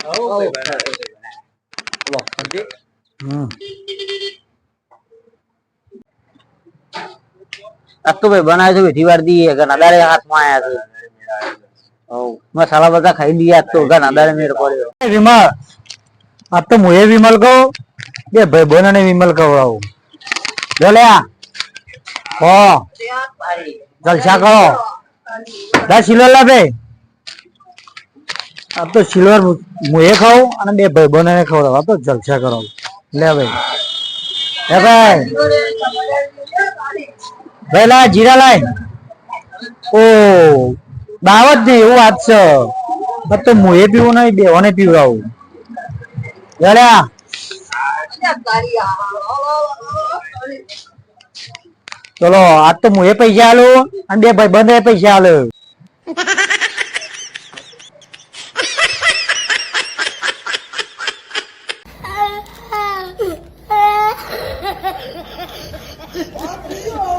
आज तो भाई बनाए थे बेटी बार दी है गनादारे हाथ में आया थे मसाला बता खाई दिया तो गनादारे मेरे को विमल अब तो मुझे विमल को ये भाई बहन ने विमल को बोले ओ जलसा करो 10 सिल्वर लावे अब तो सिल्वर मुझे खाओ અને બે ભાઈ બને ખવડાવો તો જલસા કરો લે ભાઈ એ ભાઈ ભાઈ લા જીરા લાય ઓ દાવત ને એવું વાત છે તો મુએ પીવું નહીં બેઓને પીવડાવું જલ્યા ચલો આજ તો મુએ પૈસા આલો અને બે ભાઈ બંને પૈસા આલો Oh